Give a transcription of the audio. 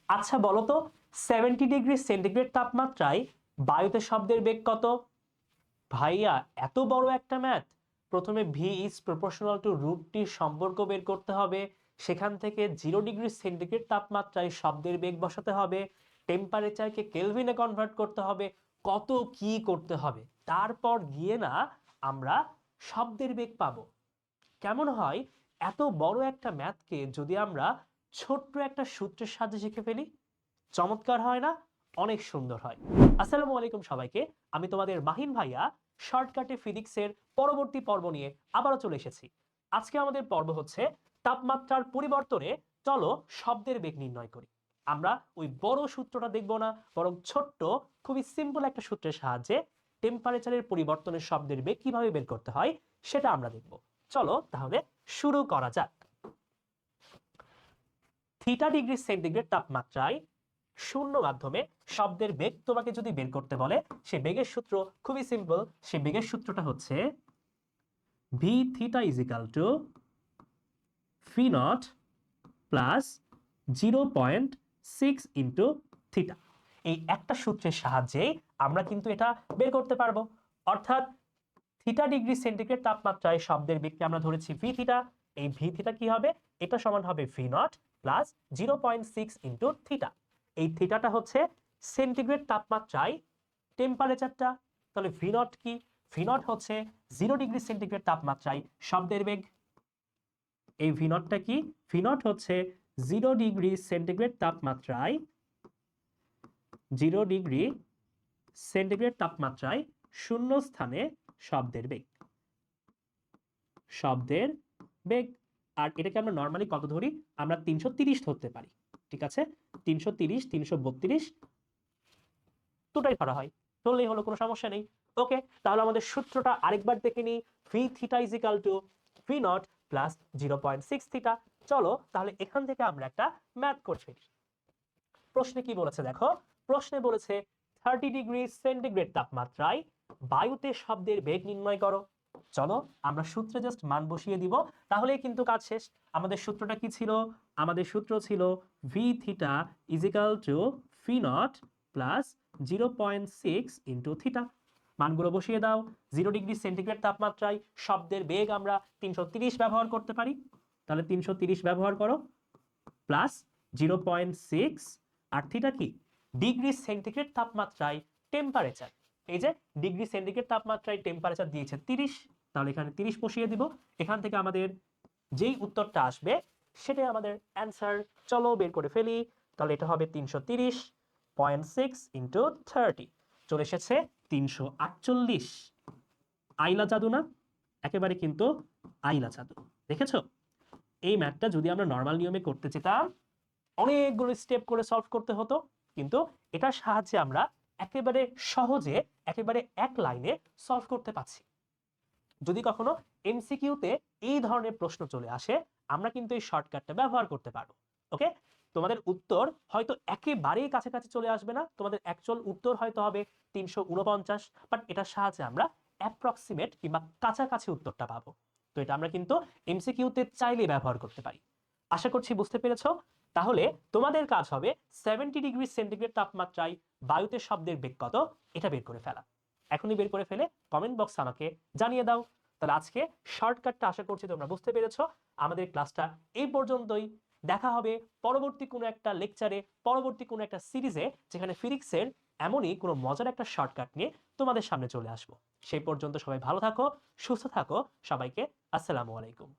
আচ্ছা বলো তো 70 ডিগ্রি সেন্টিগ্রেড তাপমাত্রায় বায়ুতে শব্দের বেগ কত? ভাইয়া এত বড় একটা ম্যাথ, প্রথমে V is proportional to root T সম্পর্ক বের করতে হবে, সেখান থেকে 0 ডিগ্রি সেন্টিগ্রেড তাপমাত্রায় শব্দের বেগ বসাতে হবে, টেম্পারেচারকে কেলভিনে কনভার্ট করতে হবে, কত কি করতে হবে, তারপর গিয়ে না আমরা শব্দের বেগ পাবো। কেমন হয় এত বড় একটা ম্যাথকে যদি আমরা ছোট্ট একটা সূত্রের সাহায্যে শিখে ফেলি? চমৎকার হয় না? অনেক সুন্দর হয়। আসসালামু আলাইকুম সবাইকে, আমি তোমাদের মাহিন ভাইয়া শর্টকাটে ফিজিক্সের পরবর্তী পর্ব নিয়ে আবারও চলে এসেছি। আজকে আমাদের পর্ব হচ্ছে তাপমাত্রার পরিবর্তনে চলো শব্দের বেগ নির্ণয় করি। আমরা ওই বড় সূত্রটা দেখব না, বরং ছোট্ট খুবই সিম্পল একটা সূত্রের সাহায্যে টেম্পারেচারের পরিবর্তনের শব্দের বেগ কিভাবে বের করতে হয় সেটা আমরা দেখব। চলো তাহলে শুরু করা যাক। থিটা ডিগ্রি সেন্টিগ্রেড তাপমাত্রায় শূন্য মাধ্যমে শব্দের বেগ তোমাকে যদি বের করতে বলে, সে বেগের সূত্র খুবই সিম্পল। সে বেগের সূত্রটা হচ্ছে V theta is equal to V naught plus 0.6 into theta. এই একটা সূত্রের সাহায্যে আমরা কিন্তু এটা বের করতে পারবো। অর্থাৎ থিটা ডিগ্রি সেন্টিগ্রেড তাপমাত্রায় শব্দের বেগকে আমরা ধরেছি ভি থিটা। এই ভি থিটা কি হবে? এটা সমান হবে V naught plus 0.6 into theta. এই থিটাটা হচ্ছে সেন্টিগ্রেড তাপমাত্রায় টেম্পারেচারটা। তাহলে ভি নট কি? ভি নট হচ্ছে 0 ডিগ্রি সেন্টিগ্রেড তাপমাত্রায় শব্দের বেগ। এই ভি নটটা কি? ভি নট হচ্ছে 0 ডিগ্রি সেন্টিগ্রেড তাপমাত্রায় 0 ডিগ্রি সেন্টিগ্রেড তাপমাত্রায় শূন্য স্থানে শব্দের বেগ। শব্দের বেগ। আর এটাকে আমরা নরমালি কত ধরি? আমরা 330 ধরতে পারি। ঠিক আছে, 330, 332 দুটাই ধরা হয়, ধরলেই হলো, কোনো সমস্যা নেই। ওকে, তাহলে আমাদের সূত্রটা আরেকবার দেখে নিই। V theta is equal to V naught plus 0.6 theta. চলো তাহলে এখান থেকে আমরা একটা ম্যাথ করে ফেলি। প্রশ্নে কি বলেছে দেখো, প্রশ্নে বলেছে 30 ডিগ্রি সেন্টিগ্রেড তাপমাত্রায় বায়ুতে শব্দের বেগ নির্ণয় করো। চলো আমরা সূত্রে জাস্ট মান বসিয়ে দিব, তাহলেই কিন্তু কাজ শেষ। আমাদের সূত্রটা কি ছিল? আমাদের সূত্র ছিল V theta is equal to V naught plus 0.6 into theta. মানগুলো বসিয়ে দাও। 0 ডিগ্রি সেন্টিগ্রেড তাপমাত্রায় শব্দের বেগ আমরা 330 ব্যবহার করতে পারি, তাহলে 330 ব্যবহার করো প্লাস 0.6, আর থিটা কি? ডিগ্রি সেন্টিগ্রেড তাপমাত্রায় টেম্পারেচার। এই যে ডিগ্রি সেন্টিগ্রেড তাপমাত্রায় টেম্পারেচার দিয়েছে 30, তাহলে এখানে 30 বসিয়ে দিব। এখান থেকে আমাদের যেই উত্তরটা আসবে সেটাই আমাদের অ্যান্সার। চলো বের করে ফেলি। তাহলে এটা হবে 330.6 ইন্টু 30, চলে এসেছে 348। আইলা জাদু না? একেবারে কিন্তু আইলা জাদু। দেখেছো? এই ম্যাথটা যদি আমরা নর্মাল নিয়মে করতে চেতাম অনেকগুলো স্টেপ করে সলভ করতে হতো, কিন্তু এটার সাহায্যে আমরা একেবারে সহজে একেবারে এক লাইনে সলভ করতে পারছি। যদি কখনো এমসিকিউতে এই ধরনের প্রশ্ন চলে আসে, আমরা কিন্তু এই শর্টকাটটা ব্যবহার করতে পারবো। ওকে, তোমাদের উত্তর হয়তো একেবারেই কাছাকাছি চলে আসবে না, তোমাদের অ্যাকচুয়াল উত্তর হয়তো হবে 349, বাট এটার সাহায্যে আমরা অ্যাপ্রক্সিমেট কিংবা কাছাকাছি উত্তরটা পাবো। তো এটা আমরা কিন্তু এমসিকিউতে চাইলে ব্যবহার করতে পারি। আশা করছি বুঝতে পেরেছো। তাহলে তোমাদের কাজ হবে 70 ডিগ্রি সেন্টিগ্রেড তাপমাত্রায় বায়ুতে শব্দের বেগ কত এটা বের করে ফেলা। এখনই বের করে ফেলে কমেন্ট বক্সে আমাকে জানিয়ে দাও। তাহলে আজকে শর্টকাটটা আশা করছি তোমরা বুঝতে পেরেছো। আমাদের ক্লাসটা এই পর্যন্তই। দেখা হবে পরবর্তী কোনো একটা লেকচারে, পরবর্তী কোনো একটা সিরিজে, যেখানে ফিজিক্সের এমনই কোনো মজার একটা শর্টকাট নিয়ে তোমাদের সামনে চলে আসবো। সেই পর্যন্ত সবাই ভালো থাকো, সুস্থ থাকো। সবাইকে আসসালামু আলাইকুম।